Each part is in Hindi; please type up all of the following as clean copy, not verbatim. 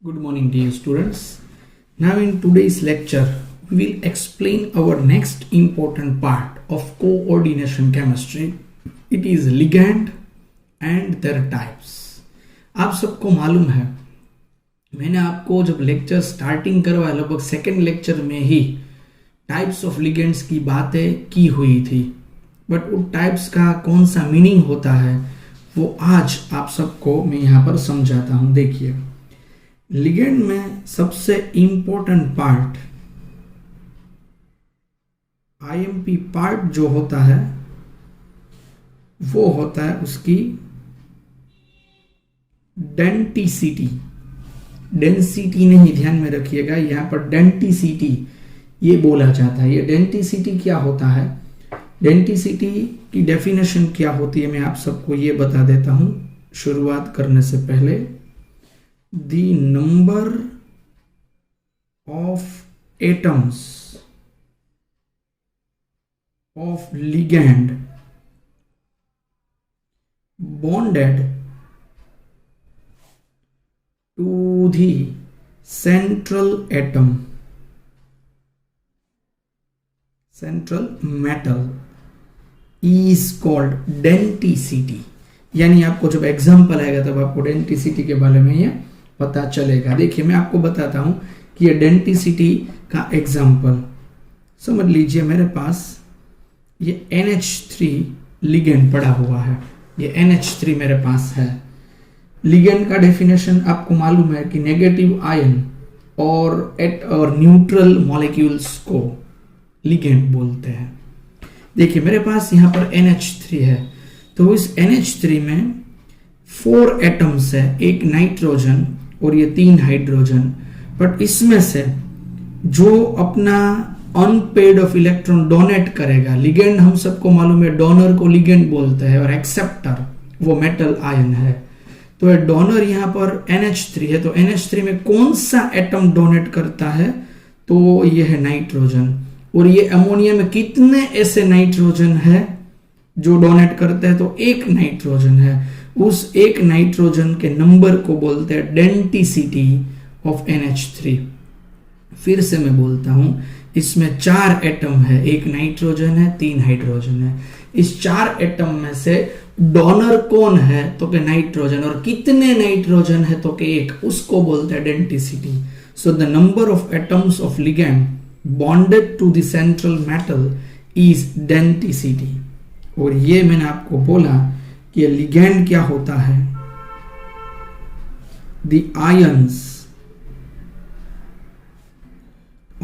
Good morning, dear students. Now, in today's lecture, we will explain our next important part of coordination chemistry. It is ligand and their types. आप सबको मालूम है, मैंने आपको जब लेक्चर स्टार्टिंग करवाया लगभग सेकेंड लेक्चर में ही टाइप्स ऑफ लिगेंड्स की बातें की हुई थी, बट उन टाइप्स का कौन सा मीनिंग होता है वो आज आप सबको मैं यहाँ पर समझाता हूँ. देखिए, लिगेंड में सबसे इंपॉर्टेंट पार्ट आईएमपी पार्ट जो होता है वो होता है उसकी डेंटिसिटी. डेंसिटी नहीं, ध्यान में रखिएगा, यहां पर डेंटिसिटी ये बोला जाता है. ये डेंटिसिटी क्या होता है, डेंटिसिटी की डेफिनेशन क्या होती है, मैं आप सबको ये बता देता हूं शुरुआत करने से पहले. The number of atoms of ligand bonded to the central atom, central metal, is called denticity. यानी आपको जब एग्जाम्पल आएगा तब आपको डेंटिसिटी के बारे में ये पता चलेगा. देखिए, मैं आपको बताता हूं कि ये डेंटिसिटी का एग्जाम्पल समझ लीजिए. मेरे पास ये NH3 लिगेंड पड़ा हुआ है, ये NH3 मेरे पास है. लिगेंड का डेफिनेशन आपको मालूम है कि नेगेटिव आयन और न्यूट्रल मॉलिक्यूल्स को लिगेंड बोलते हैं. देखिए, मेरे पास यहां पर NH3 है, तो इस NH3 में 4 एटम्स है, एक नाइट्रोजन और ये 3 हाइड्रोजन. बट इसमें से जो अपना अनपेड ऑफ इलेक्ट्रॉन डोनेट करेगा, लिगेंड हम सबको मालूम है डोनर को लिगेंड बोलते हैं और एक्सेप्टर वो मेटल आयन है. तो ये डोनर यहां पर NH3 है, तो NH3 में कौन सा एटम डोनेट करता है, तो ये है नाइट्रोजन. और ये अमोनिया में कितने ऐसे नाइट्रोजन है जो डोनेट करते हैं, तो एक नाइट्रोजन है. उस एक नाइट्रोजन के नंबर को बोलते हैं डेंटिसिटी ऑफ NH3. फिर से मैं बोलता हूं, इसमें 4 एटम है, एक नाइट्रोजन है, 3 हाइड्रोजन है. इस 4 एटम में से डोनर कौन है, तो कि नाइट्रोजन, और कितने नाइट्रोजन है, तो कि एक, उसको बोलते हैं denticity. So the number of atoms of ligand bonded to the central metal is denticity. और ये मैंने आपको बोला कि लिगेंड क्या होता है, द आयंस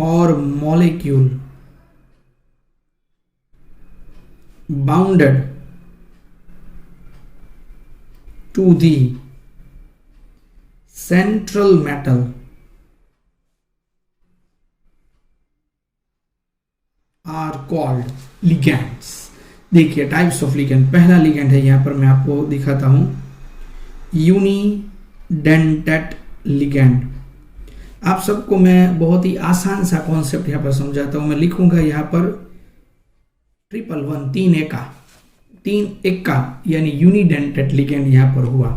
और molecule bounded to the central metal are called ligands. देखिए, टाइप्स ऑफ लिगेंड. पहला लिगेंड है, यहां पर मैं आपको दिखाता हूं, यूनिडेंटेट लिगेंड. आप सबको मैं बहुत ही आसान सा कॉन्सेप्ट यहां पर समझाता हूं. मैं लिखूंगा यहां पर 111 3 एका यानी यूनिडेंटेट लिगेंड यहां पर हुआ.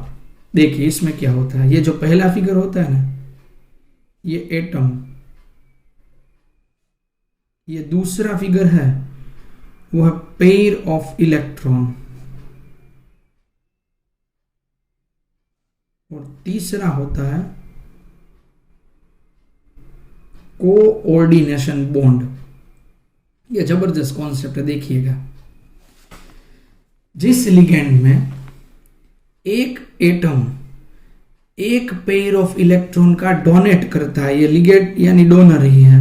देखिए, इसमें क्या होता है, ये जो पहला फिगर होता है ना, ये एटम, ये दूसरा फिगर है वो है पेयर ऑफ इलेक्ट्रॉन, और तीसरा होता है कोऑर्डिनेशन बॉन्ड. ये जबरदस्त कॉन्सेप्ट है. देखिएगा, जिस लिगेंड में एक एटम एक पेयर ऑफ इलेक्ट्रॉन का डोनेट करता है, ये लिगेंड यानी डोनर ही है,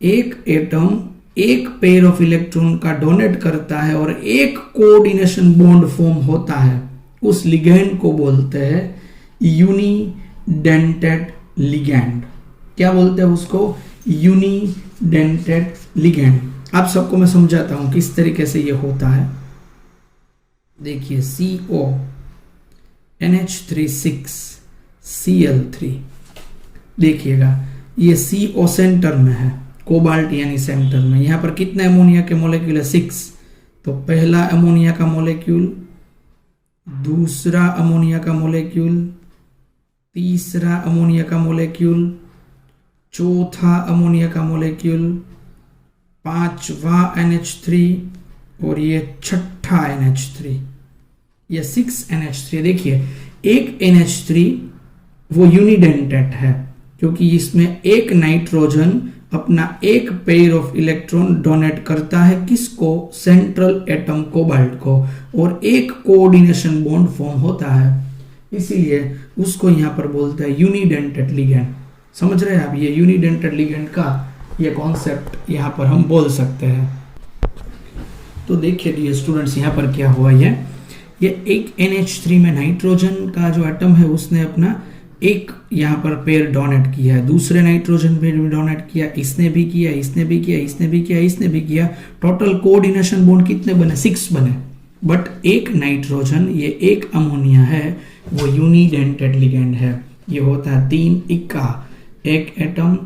एक एटम एक पेयर ऑफ इलेक्ट्रॉन का डोनेट करता है और एक कोऑर्डिनेशन बॉन्ड फॉर्म होता है, उस लिगेंड को बोलते हैं यूनिडेंटेट लिगेंड. क्या बोलते हैं उसको, यूनिडेंटेट लिगेंड. आप सबको मैं समझाता हूं किस तरीके से ये होता है. देखिए, CO NH3 Cl3. देखिएगा, ये CO सेंटर में है, कोबाल्ट यानी सेंटर में. यहां पर कितने अमोनिया के मॉलिक्यूल है, 6. तो पहला अमोनिया का मॉलिक्यूल, दूसरा अमोनिया का मॉलिक्यूल, तीसरा अमोनिया का मोलेक्यूल, चौथा अमोनिया का मोलेक्यूल, पांचवा NH3 और ये छठा NH3, ये 6NH3। देखिए एक NH3 वो यूनिडेंटेट है क्योंकि इसमें एक नाइट्रोजन अपना एक पेयर ऑफ इलेक्ट्रॉन डोनेट करता है, किसको? सेंट्रल एटम कोबाल्ट को, और एक कोऑर्डिनेशन बॉन्ड फॉर्म होता है, इसीलिए उसको यहां पर बोलते हैं यूनिडेंटेड लिगेंड। समझ रहे हैं आप? ये यूनिडेंटेड लिगेंड का ये कॉन्सेप्ट यहां पर हम बोल सकते हैं। तो देखिए डियर स्टूडेंट्स, यहां पर क्या हुआ, ये एक NH3 में नाइट्रोजन का जो एटम है उसने अपना एक यहाँ पर पेयर डोनेट किया है, दूसरे नाइट्रोजन पे भी डोनेट किया, इसने भी किया, इसने भी किया, इसने भी किया, इसने भी किया। टोटल कोऑर्डिनेशन बॉन्ड कितने बने? 6 बने। बट एक नाइट्रोजन, ये एक अमोनिया है, वो यूनिडेंटेड लिगेंड है। ये होता है 3 इक्का, एक एटम,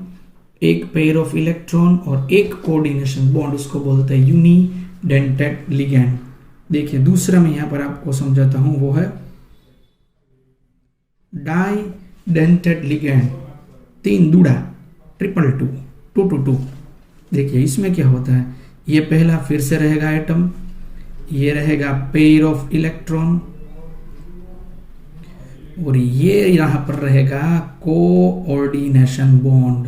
एक पेयर ऑफ इलेक्ट्रॉन और एक कोऑर्डिनेशन बॉन्ड, उसको बोलते हैं यूनिडेंटेड लिगेंड। देखिए दूसरा मैं यहां पर आपको समझाता हूं, वो है डाइडेंटेड लिगेंड। 3 दूड़ा, 222, 222। देखिए इसमें क्या होता है, ये पहला फिर से रहेगा एटम, ये रहेगा पेयर ऑफ इलेक्ट्रॉन और ये यहां पर रहेगा कोऑर्डिनेशन बॉन्ड।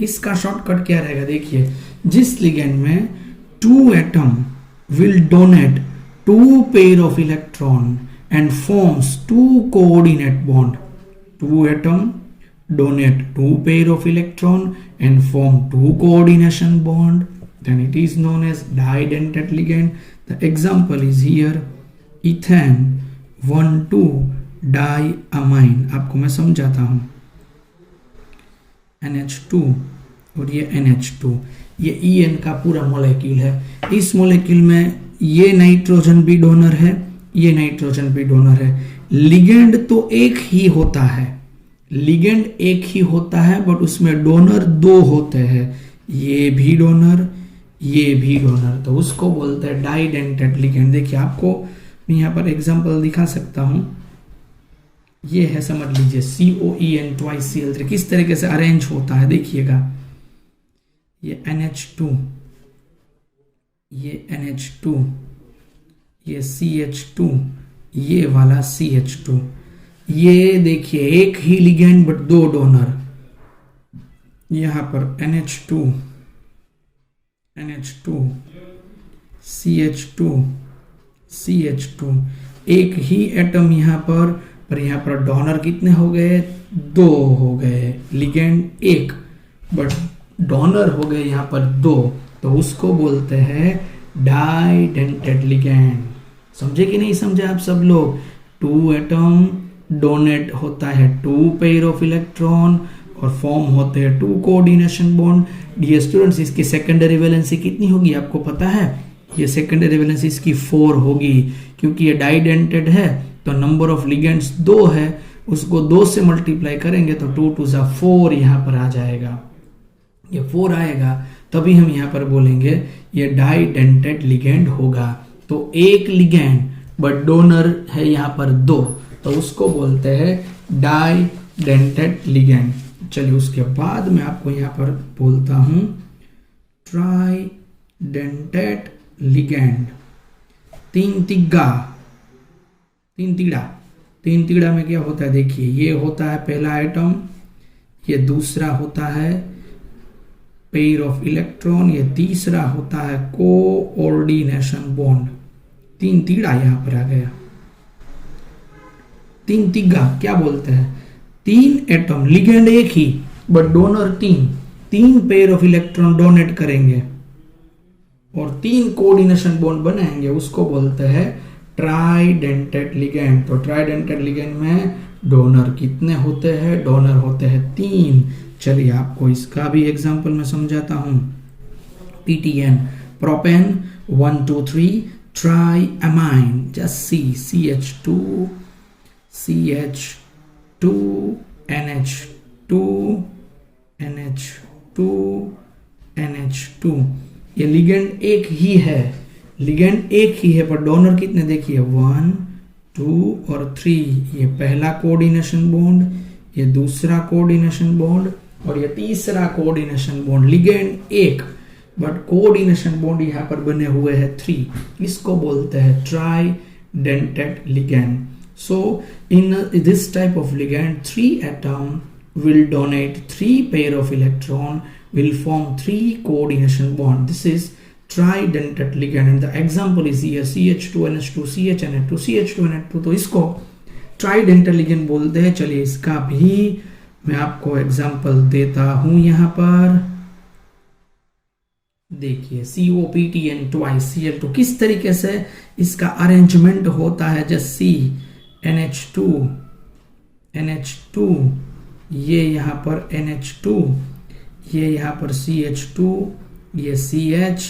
इसका शॉर्टकट क्या रहेगा? देखिए जिस लिगेंड में 2 atom will donate 2 pair of electron and forms 2 coordinate bond. 2 atom donate 2 pair of electron and form 2 coordination bond. Then it is known as didentate ligand. The example is here ethane 1,2 diamine. आपको मैं समझाता हूं। NH2 और ये NH2, ये EN का पूरा मॉलिक्यूल है। इस मॉलिक्यूल में ये नाइट्रोजन भी डोनर है, ये नाइट्रोजन भी डोनर है। लिगेंड तो एक ही होता है, लिगेंड एक ही होता है, बट उसमें डोनर 2 होते हैं, ये भी डोनर, ये भी डोनर, तो उसको बोलते हैं डाइडेंटेड लिगेंड। देखिए आपको मैं यहाँ पर एग्जांपल दिखा सकता हूं, ये है, समझ लीजिए COEN twice Cl3 किस तरीके से अरेंज होता है। देखिएगा ये NH2, ये NH2, ये CH2, ये वाला CH2, ये देखिए एक ही लिगेंड बट 2 डोनर। यहां पर NH2, NH2, CH2, CH2, एक ही एटम यहां पर यहां पर डोनर कितने हो गए? 2 हो गए। लिगेंड एक बट डोनर हो गए यहां पर 2, तो उसको बोलते हैं डाइडेंटेड लिगेंड। समझे कि नहीं समझे आप सब लोग? 2 एटम डोनेट होता है 2 पेयर ऑफ इलेक्ट्रॉन और फॉर्म होते हैं 2 कोऑर्डिनेशन बॉन्ड। डियर स्टूडेंट्स, इसकी सेकेंडरी वैलेंसी कितनी होगी आपको पता है? ये सेकेंडरी वैलेंसी इसकी 4 होगी, क्योंकि ये डाइडेंटेड है तो नंबर ऑफ लिगेंड्स 2 है, उसको 2 से मल्टीप्लाई करेंगे तो 2 2 4 यहां पर आ जाएगा। ये 4 आएगा तभी हम यहां पर बोलेंगे ये डाइडेंटेड लिगेंड होगा। तो एक लिगेंड बट डोनर है यहां पर 2, तो उसको बोलते हैं डाइडेंटेड लिगेंड। चलिए उसके बाद मैं आपको यहां पर बोलता हूं ट्राइडेंटेड लिगेंड। 3 तिग्गा, 3 तीड़ा, 3 तीड़ा में क्या होता है? देखिए ये होता है पहला एटम, ये दूसरा होता है पेयर ऑफ इलेक्ट्रॉन, ये तीसरा होता है कोऑर्डिनेशन बॉन्ड। 3 तीड़ा यहां पर आ गया। 3 तिग्गा क्या बोलते हैं? 3 एटम, लिगेंड एक ही but donor 3 pair of electron donate करेंगे और 3 कोऑर्डिनेशन बॉन्ड बनाएंगे, उसको बोलते हैं ट्राइडेंटेड लिगेंड। तो ट्राइडेंटेड लिगेंड में डोनर कितने होते हैं? डोनर होते हैं 3। चलिए आपको इसका भी एग्जांपल मैं समझाता हूं। PTN propane 1 2 3 triamine, just CH2 CH2 NH2 NH2 NH2। ये लिगेंड एक ही है, लिगेंड एक ही है पर डोनर कितने? देखिए 1 2 और 3, ये पहला कोऑर्डिनेशन बॉन्ड, ये दूसरा कोऑर्डिनेशन बॉन्ड और ये तीसरा कोऑर्डिनेशन बॉन्ड। लिगेंड एक बट कोऑर्डिनेशन बॉन्ड यहाँ पर बने हुए हैं 3, इसको बोलते हैं tridentate ligand. So in this type of ligand, 3 atom will donate 3 pair of electron, will form 3 coordination bond. This is tridentate ligand and the example is here CH2 NH2 CHNH2 CH2 NH2। तो इसको tridentate ligand बोलते हैं। चलिए इसका भी मैं आपको एग्जांपल देता हूं। यहाँ पर देखिए COPTN twice Cl2 किस तरीके से इसका अरेंजमेंट होता है। जैसे NH2 NH2, ये यहाँ पर NH2, ये यहाँ पर CH2, ये CH,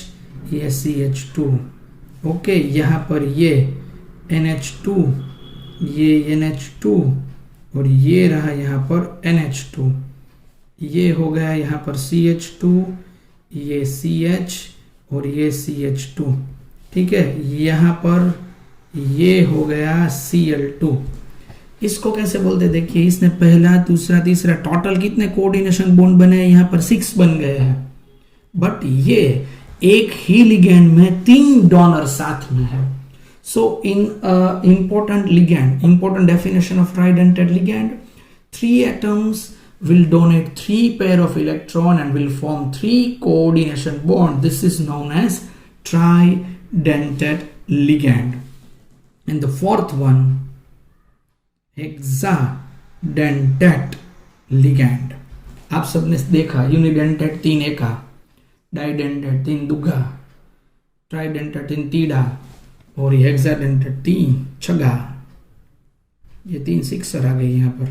ये CH2। ओके, यहाँ पर ये NH2, ये NH2 और ये रहा यहाँ पर NH2। ये हो गया यहाँ पर CH2, ये CH और ये CH2। ठीक है, यहाँ पर ये हो गया Cl2। इसको कैसे बोलते, देखिए इसने पहला दूसरा तीसरा टोटल कितने कोऑर्डिनेशन बॉन्ड बने हैं, यहाँ पर 6 बन गए हैं। बट ये एक ही लिगेंड में 3 डोनर साथ में है। So in important ligand, important definition of tridentate ligand, 3 atoms will donate 3 pair of electron and will form 3 coordination bond. This is known as tridentate ligand. And the fourth one, hexadentate ligand. आप सबने देखा यूनिडेंटेट 3 एका, डाइडेंटेट 3 दुगा, ट्राइडेंटेट 3 तीड़ा और ये हेक्साडेंटेट 3 छगा। ये 3 सिक्सर आ गई यहाँ पर।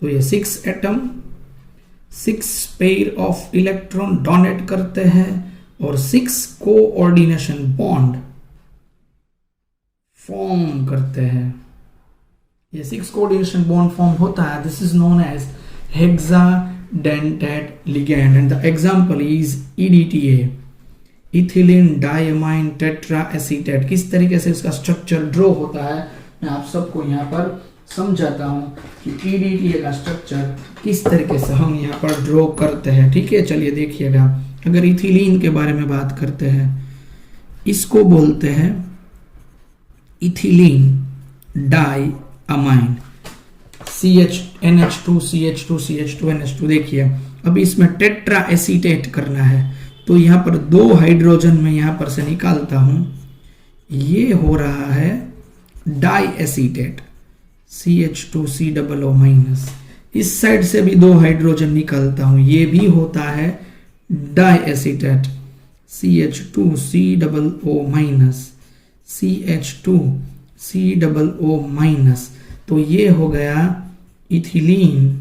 तो ये 6 atom 6 pair of electron donate करते हैं और 6 कोऑर्डिनेशन बॉन्ड फॉर्म करते हैं। ये 6 कोऑर्डिनेशन बॉन्ड फॉर्म होता है। This is known as hexadentate ligand and the example is EDTA, ethylene diamine tetra acetate. किस तरीके से इसका स्ट्रक्चर ड्रॉ होता है मैं आप सबको यहाँ पर समझाता हूं कि EDTA का स्ट्रक्चर किस तरीके से हम यहाँ पर ड्रॉ करते हैं। ठीक है, चलिए देखिएगा। अगर इथिलीन के बारे में बात करते हैं, इसको बोलते हैं ethylene die amine, NH2 CH2 CH2 NH2। देखिए अब इसमें टेट्रा एसीटेट करना है, तो यहाँ पर 2 हाइड्रोजन में यहाँ पर से निकालता हूं। ये हो रहा है डाई एसीटेट CH2COO माइनस। इस साइड से भी 2 हाइड्रोजन निकालता हूं, ये भी होता है die acetate CH2COO minus CH2COO minus. तो ये हो गया ethylene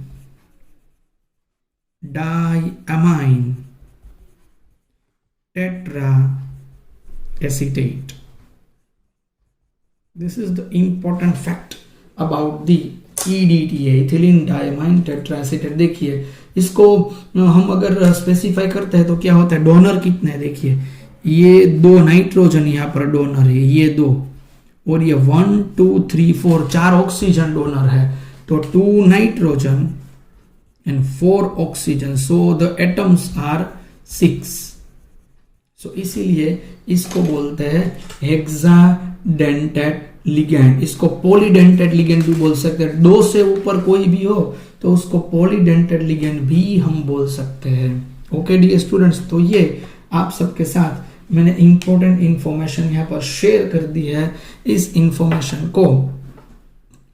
diamine tetra acetate. This is the important fact about the EDTA, ethylene diamine tetraacetate. देखिए इसको हम अगर स्पेसिफाई करते हैं तो क्या होता है, डोनर कितने हैं। देखिए ये 2 नाइट्रोजन यहाँ पर डोनर है, ये 2 और ये 1 2 3 4 4 ऑक्सीजन डोनर है। तो 2 nitrogen and 4 oxygen, so the atoms are 6। सो इसीलिए इसको बोलते हैं हेक्साडेंटेट लिगैंड। इसको पॉलीडेंटेट लिगैंड भी बोल सकते हैं। 2 से ऊपर कोई भी हो तो उसको पॉलीडेंटेट लिगैंड भी हम बोल सकते हैं। ओके डियर स्टूडेंट्स, तो ये आप सबके साथ मैंने इंपॉर्टेंट इंफॉर्मेशन यहाँ पर शेयर कर दी है। इस इंफॉर्मेशन को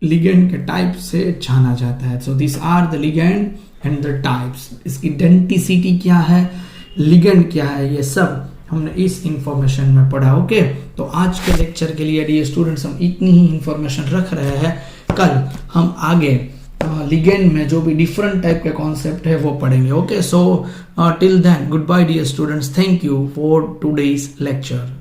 लिगैंड के टाइप से जाना जाता है। So this are the ligand and the types. इसकी डेंटिसिटी क्या है, लिगैंड क्या है, ये सब हमने इस इंफॉर्मेशन में पढ़ा। ओके, तो आज के लेक्चर के लिए डियर स्टूडेंट्स हम इतनी ही इंफॉर्मेशन रख रहे हैं। कल हम आगे लिगैंड में जो भी डिफरेंट टाइप के कॉन्सेप्ट है वो पढ़ेंगे। Okay, so till then good bye dear students, thank you for today's lecture.